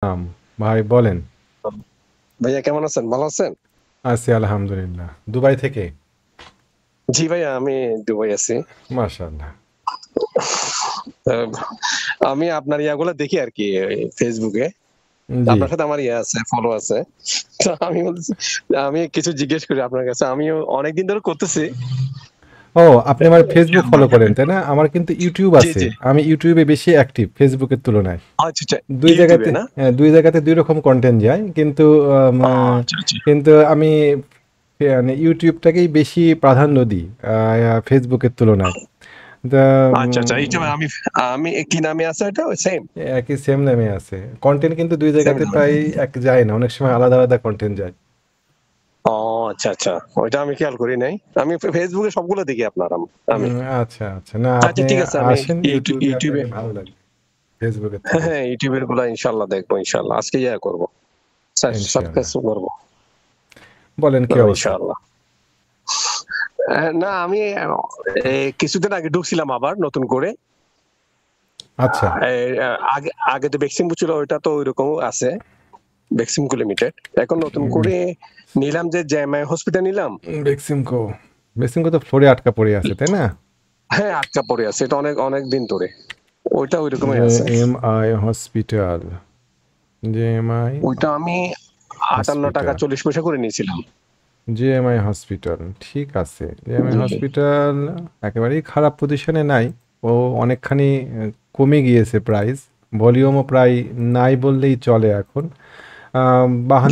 আম ভাই বলেন। ভাইয়া কেমন আছেন? ভালো আছেন? আছি আলহামদুলিল্লাহ। দুবাই থেকে? জি ভাইয়া, আমি দুবাই আছি। মাশাআল্লাহ। আহ, আমি আপনার ইয়াগুলা দেখি আরকি ফেসবুকে। জি। আপনার সাথে আমার ইয়ে আছে, ফলো আছে। তো আমি বলতেছি আমি কিছু জিজ্ঞেস করি আপনার কাছে। আমিও অনেকদিন ধরে করতেছি। ও আপনি আমার ফেসবুক ফলো করেন তাই না? আমার কিন্তু ইউটিউব জি, আছে। জি। আমি ইউটিউবে বেশি অ্যাক্টিভ ফেসবুকের তুলনায়। আচ্ছা, আচ্ছা। দুই ইউটিউবে জায়গাতে না? হ্যাঁ, দুই জায়গাতে ২ রকম কনটেন্ট যায়। কিন্তু আচ্ছা, আচ্ছা। কিন্তু আমি মানে ইউটিউবটাকেই বেশি প্রাধান্য দিই ফেসবুকের তুলনায়। তা আচ্ছা, আচ্ছা। ইউটিউবে আমি আমি কি নামে আছে এটা? সেম? একই সেম নেমে আছে। কনটেন্ট কিন্তু ২ সেম জায়গাতে নামে? প্রায় এক যায় না। অনেক সময় আলাদা, আলাদা কনটেন্ট যায়। ও আচ্ছা, আচ্ছা। ওইটা আমি খেয়াল করি নাই। আমি ফেসবুকে সবগুলো দেখি আপনার আমি। আচ্ছা, আচ্ছা। না আচ্ছা আপনি ঠিক আছে, আমি আসেন ইউটিউবে ইউটিউবে আপনাকে ভালো লাগবে ফেসবুকের হ্যাঁ, থেকে। হ্যাঁ, ইউটিউবের গুলা ইনশাআল্লাহ দেখবো ইনশাআল্লাহ। আজকে ইয়া করব। ইনশাআল্লাহ। সাবস্ক্রাইব করব। বলেন কি অবস্থা? ইনশাআল্লাহ। না আমি কিছুদিন আগে ঢুকছিলাম আবার নতুন করে। আচ্ছা, আগে আগে তো বেক্সিমকো ছিল, ওইটা তো ঐরকম আছে। বেক্সিমকো লিমিটেড। এখন নতুন করে নিলাম যে জেএমআই হসপিটাল নিলাম। বেক্সিমকো। বেক্সিমকো তো ফ্লোরে আটকা পড়ে আছে, তাই না? হ্যাঁ, আটকা পড়ে আছে। এটা অনেক অনেক দিন ধরে। ওইটা ঐরকমই যে আছে। এমআই হসপিটাল, জেএমআই ওইটা আমি ৳৫৮ হসপিটাল, ৪০ পয়সা করে নিয়েছিলাম। JMI hospital. ঠিক আছে। জেএমআই জি, জি। হসপিটাল একেবারেই খারাপ পজিশনে নাই। ও অনেকখানি কমে গিয়েছে প্রাইস। ভলিউমও প্রায় নাই বললেই চলে এখন।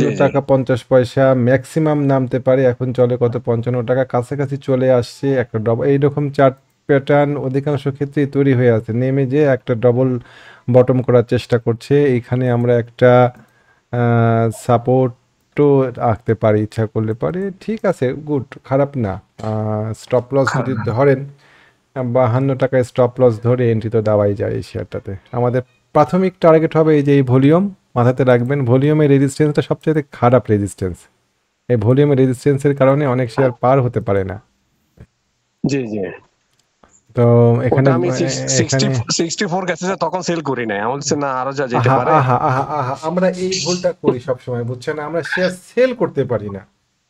জি, জি। ৳৫২.৫০ ম্যাক্সিমাম নামতে পারে। এখন চলে কত ৳৫৫ কাছাকাছি চলে আসছে। একটা এইরকম চার্ট প্যাটার্ন অধিকাংশ ক্ষেত্রেই তৈরি হয়ে আছে। নেমে যেয়ে একটা ডবল বটম করার চেষ্টা করছে। এইখানে আমরা একটা সাপোর্টও রাখতে পারি ইচ্ছা করলে পারে। ঠিক আছে, গুড, খারাপ না। স্টপ লস যদি ধরেন, ৳৫২ স্টপ লস ধরে এন্ট্রি তো দেওয়াই যায় এই শেয়ারটাতে। আমাদের প্রাথমিক টার্গেট হবে এই যে এই ভলিউম, মাথাতে রাখবেন। ভলিউমের রেজিস্ট্যান্সটা সবচেয়ে খারাপ রেজিস্ট্যান্স। এই ভলিউমের রেজিস্ট্যান্সের কারণে অনেক শেয়ার পার হতে পারে না। জি, জি। তো এখানে ওটা আমি এখানে 64 গেছে যে তখন সেল করি নাই। আমার কাছে না আরো যা যেতে আহা পারে। আহা আহা আহা আমরা এই ভুলটা করি সব সময়, বুঝছেন? আমরা শেয়ার সেল করতে পারি না।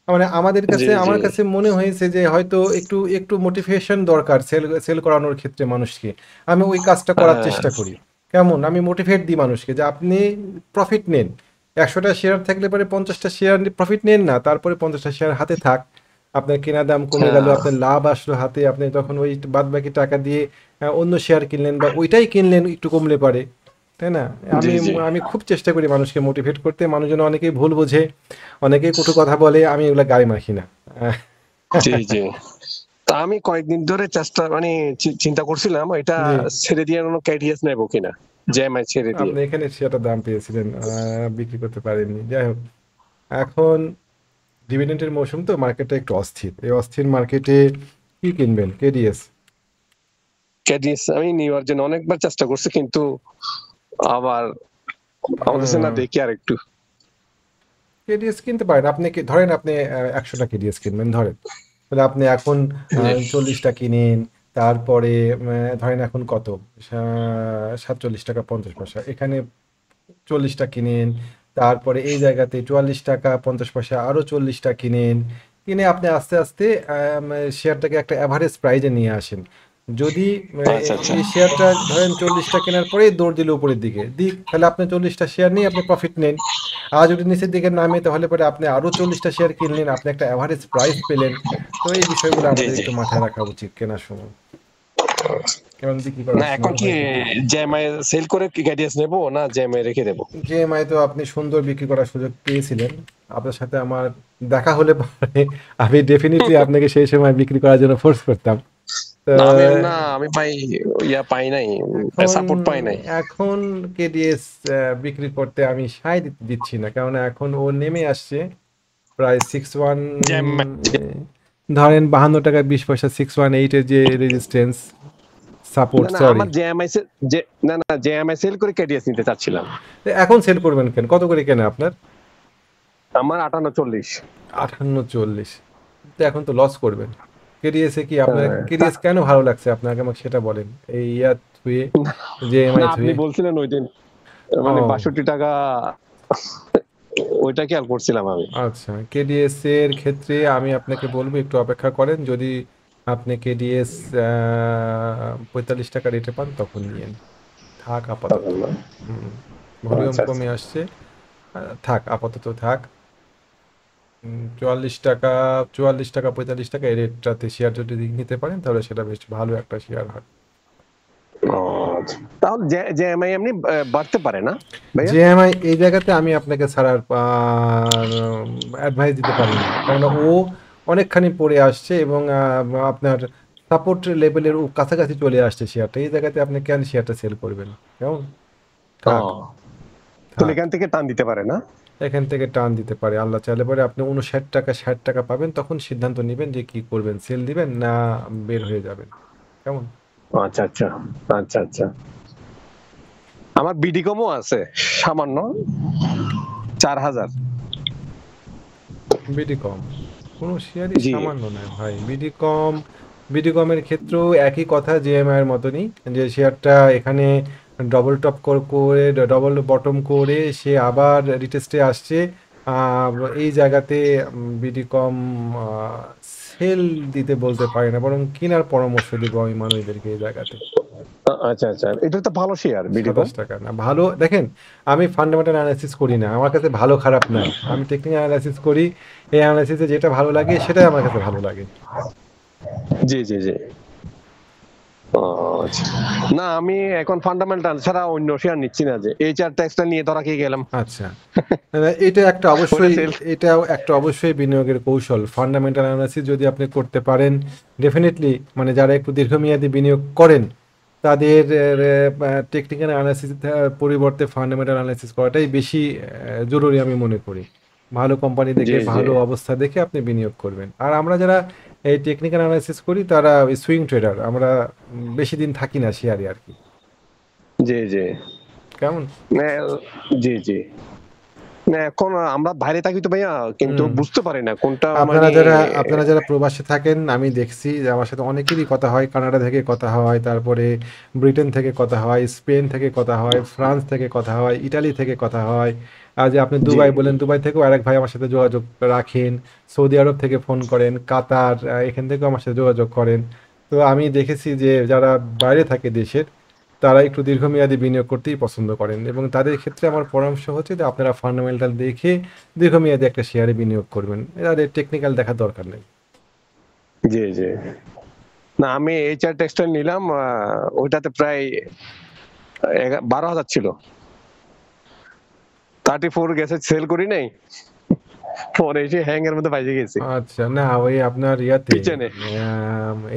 মানে আমাদের জি, কাছে, জি। আমার কাছে মনে হয়েছে যে হয়তো একটু একটু মোটিভেশন দরকার সেল সেল করানোর ক্ষেত্রে মানুষকে। আমি ওই কাজটা করার হ্যাঁ, চেষ্টা করি। কেমন আমি মোটিভেট দিই মানুষকে যে আপনি প্রফিট নেন। ১০০টা শেয়ার থাকলে পরে ৫০টা শেয়ার প্রফিট নেন না, তারপরে ৫০টা শেয়ার হাতে থাক। আপনার কেনা দাম কমে গেল, হ্যাঁ। আপনার লাভ আসলো হাতে, আপনি তখন ওই বাদ বাকি টাকা দিয়ে অন্য শেয়ার কিনলেন বা ওইটাই কিনলেন একটু কমলে পারে, তাই না? জি, আমি জি। আমি খুব চেষ্টা করি মানুষকে মোটিভেট করতে। মানুষজন অনেকেই ভুল বোঝে, অনেকেই কটু কথা বলে, আমি এগুলা গায়ে মাখি না। জি, জি। তা আমি কয়েকদিন ধরে চেষ্টা মানে চিন্তা করছিলাম এটা জি। ছেড়ে দিয়ে অন্য ক্যাডিএস নেবো কিনা। জেএমআই ছেড়ে দিয়ে। আপনি এখানে সেটার দাম পেয়েছিলেন, বিক্রি করতে পারেননি। যাই হোক, এখন ডিভিডেন্টের মৌসুম তো, মার্কেটটা একটু অস্থির। এই অস্থির মার্কেটে কি কিনবেন? কেডিএস। ক্যাডিএস আমি নেওয়ার জন্য অনেকবার চেষ্টা করছি, কিন্তু আবার আমার কাছে না দেখি আর একটু। কেডিএস কিনতে পারেন। আপনি কি ধরেন আপনি ১০০টা কেডিএস কিনবেন ধরেন। তাহলে আপনি এখন জি। ৪০টা কিনেন, তারপরে ধরেন এখন কত? ৳৪৭.৫০। এখানে ৪০টা কিনেন, তারপরে এই জায়গাতে ৳৪৪.৫০ আরও ৪০টা কিনেন। কিনে আপনি আস্তে, আস্তে শেয়ারটাকে একটা এভারেজ প্রাইসে নিয়ে আসেন। যদি আচ্ছা, আচ্ছা। এই শেয়ারটা ধরেন ৪০টা কেনার পরেই দৌড় দিল উপরের দিকে, দিক, তাহলে আপনি ৪০টা শেয়ার নিয়ে আপনি প্রফিট নেন। আর যদি নিচের দিকে নামে তাহলে পরে আপনি আরও ৪০টা শেয়ার কিনলেন, আপনি একটা এভারেজ প্রাইস পেলেন। তো এই বিষয়গুলো জি, আমাদের জি। একটু মাথায় রাখা উচিত কেনার সময় এবং বিক্রি না করার এখন সময় কি উভয় ক্ষেত্রে। জেএমআই সেল করে কি ক্যাডিএস নেবো না জেএমআই রেখে দেবো? জিএমআই তো আপনি সুন্দর বিক্রি করার সুযোগ পেয়েছিলেন। আপনার সাথে আমার দেখা হলে পরে আমি ডেফিনিটলি আপনাকে সেই সময় বিক্রি করার জন্য ফোর্স করতাম। তো না আমি পাই পাই নাই। এখন সাপোর্ট পাই নাই। এখন কেডিএস বিক্রি করতে আমি সায় দিচ্ছি না, কারণ এখন ও নেমে আসছে প্রায় 61, জেএমআই ধরেন ৳৫২.২০, 618 এর যে রেজিস্ট্যান্স, সাপোর্ট, না, না সরি। আমার জেএমআই যে না, না জেএমআই সেল করে ক্যাডিএস নিতে চাচ্ছিলাম। এখন সেল করবেন কেন? কত করে কেনে আপনার? আমার 58-40। 58-40। তো এখন তো লস করবেন। কেডিএসে কি আপনার, হ্যাঁ, কেডিএস কেন ভালো লাগছে আপনাকে, আমাকে সেটা বলেন। এই থুয়ে, না জেএমআই আপনি থুয়ে। বলছিলেন ঐদিন। মানে ও ৬২ টাকা ওইটা খেয়াল করছিলাম আমি। আচ্ছা, কেডিএস এর ক্ষেত্রে আমি আপনাকে বলবো একটু অপেক্ষা করেন। যদি আপনি কেডিএস ৪৫ টাকা রেটে পান তখন নিয়েন। থাক আপাতত। তখন না। হুম, ভলিউম আচ্ছা, আচ্ছা। কমে আসছে। থাক আপাতত থাক। ৪৪ টাকা, ৪৪ টাকা, ৪৫ টাকা এই রেটটাতে শেয়ার যদি নিতে পারেন তাহলে সেটা বেশ ভালো একটা শেয়ার হয়। ও আচ্ছা। তাহলে জেএমআই এমনি বাড়তে পারে না ভাইয়া? জেএমআই এই জায়গাতে আমি আপনাকে ছাড়ার অ্যাডভাইস দিতে পারি না। কেননা ও অনেকখানি পড়ে আসছে এবং আপনার সাপোর্ট লেভেলের কাছাকাছি চলে আসছে শেয়ারটা। এই জায়গাতে আপনি কেন শেয়ারটা সেল করবেন? কেমন? ও থাক, তাহলে থাক। এখান থেকে টান দিতে পারে না? এখান থেকে টান দিতে পারে। আল্লাহ চাইলে পরে আপনি ৫৯ টাকা, ৬০ টাকা পাবেন তখন সিদ্ধান্ত নিবেন যে কি করবেন? সেল দিবেন না বের হয়ে যাবেন। কেমন? আচ্ছা, আচ্ছা। আচ্ছা, আচ্ছা। আমার বিডিকমও আছে সামান্য ৪,০০০। বিডিকম কোনো শেয়ারই জি। সামান্য নয় ভাই। বিডিকমের ক্ষেত্রেও একই কথা জিএমআই এর মতনই যে শেয়ারটা এখানে ডবল টপ করে ডবল বটম করে সে আবার রিটেস্টে আসছে। আহ, এই জায়গাতে বিডিকম সেল দিতে বলতে পারি না, বরং কেনার পরামর্শ দিব আমি মানুষদেরকে এই জায়গাতে। আচ্ছা, আচ্ছা। এটা তো ভালো শেয়ার বিডিকম। ২৭ টাকা না ভালো দেখেন, আমি ফান্ডামেন্টাল অ্যানালাইসিস করি না, আমার কাছে ভালো খারাপ নাই, আমি টেকনিক্যাল অ্যানালাইসিস করি। এই অ্যানালাইসিসে যেটা ভালো লাগে সেটাই আমার কাছে ভালো লাগে। জি, জি, জি। ও আচ্ছা। না আমি এখন ফান্ডামেন্টাল ছাড়া অন্য শেয়ার নিচ্ছি না, যে এইচআর ট্যাক্সটা নিয়ে ধরা খেয়ে গেলাম। আচ্ছা, এটা একটা ওটা অবশ্যই, সেল। এটাও একটা অবশ্যই বিনিয়োগের কৌশল। ফান্ডামেন্টাল অ্যানালাইসিস যদি আপনি করতে পারেন ডেফিনেটলি, মানে যারা একটু দীর্ঘমেয়াদী বিনিয়োগ করেন তাদের টেকনিক্যাল অ্যানালাইসিস পরিবর্তে ফান্ডামেন্টাল অ্যানালাইসিস করাটাই বেশি জরুরি আমি মনে করি। ভালো কোম্পানি জি, দেখে জি। ভালো অবস্থা দেখে আপনি বিনিয়োগ করবেন। আর আমরা যারা এই টেকনিক্যাল অ্যানালাইসিস করি তারা সুইং ট্রেডার, আমরা বেশি দিন থাকি না শেয়ারে আর কি। জি, জি। কেমন? না, জি, জি। না এখন আমরা বাইরে থাকি তো ভাইয়া, কিন্তু হুম। বুঝতে পারি না কোনটা আপনারা মানে। যারা আপনারা যারা প্রবাসে থাকেন আমি দেখছি যে আমার সাথে অনেকেরই কথা হয়, কানাডা থেকে কথা হয়, তারপরে ব্রিটেন থেকে কথা হয়, স্পেন থেকে কথা হয়, ফ্রান্স থেকে কথা হয়, ইটালি থেকে কথা হয়। আর যে আপনি জি। দুবাই বলেন, দুবাই থেকেও আরেক ভাই আমার সাথে যোগাযোগ রাখেন, সৌদি আরব থেকে ফোন করেন, কাতার এখান থেকেও আমার সাথে যোগাযোগ করেন। তো আমি দেখেছি যে যারা বাইরে থাকে দেশের তারা একটু দীর্ঘমেয়াদী বিনিয়োগ করতেই পছন্দ করেন এবং তাদের ক্ষেত্রে আমার পরামর্শ হচ্ছে যে আপনারা ফান্ডামেন্টাল দেখে দীর্ঘমেয়াদী একটা শেয়ারে বিনিয়োগ করবেন, তাদের টেকনিক্যাল দেখার দরকার নেই। জি, জি। না আমি এইচআর ট্যাক্সটা নিলাম, ওইটাতে প্রায় ১২,০০০ ছিল। 34 গেছে, সেল করি নাই। পরে এসে হ্যাং এর মধ্যে বাইজে গেছি আচ্ছা, না ওই আপনার ইয়াতে পিছনে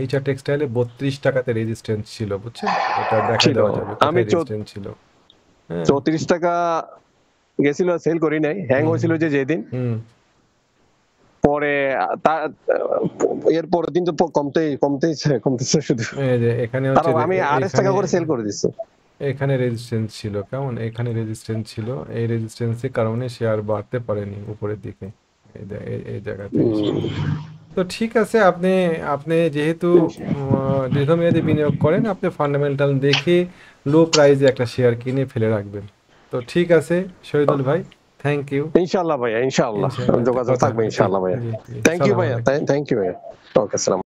এইচআর টেক্সটাইলে ৩২ টাকাতে রেজিস্ট্যান্স ছিল বুঝছেন, এটা দেখা ছিল। দেওয়া যাবে আমি কোথায় রেজিস্ট্যান্স ছিল। হ্যাঁ। ৩৪ টাকা গেছিল, সেল করি নাই, হ্যাং হুম হয়েছিল যে যেদিন। হুম। পরে এর পরের দিন তো কমতেইছে কমতেছে শুধু। এই যে এখানে তার হচ্ছে আমি ২৮ টাকা এখানে করে সেল করে দিচ্ছি। এখানে রেজিস্ট্যান্স ছিল, কেমন, এখানে রেজিস্ট্যান্স ছিল, এই রেজিস্ট্যান্সের কারণে শেয়ার বাড়তে পারেনি উপরের দিকে এই জায়গাতে এসে। তো ঠিক আছে, আপনি আপনি যেহেতু দীর্ঘমেয়াদী বিনিয়োগ করেন আপনি ফান্ডামেন্টাল দেখে লো প্রাইসে একটা শেয়ার কিনে ফেলে রাখবেন। তো ঠিক আছে শহীদুল ভাই, থ্যাংক ইউ। ইনশাআল্লাহ ভাইয়া, ইনশাআল্লাহ ইনশাআল্লাহ যোগাযোগ কথা থাকবে হবে, জি ইনশাআল্লাহ ভাইয়া। জি জি। থ্যাংক ইউ সালাম ভাইয়া, আলাইকুম। থ্যাংক ইউ ভাইয়া। ওকে, আসসালাম।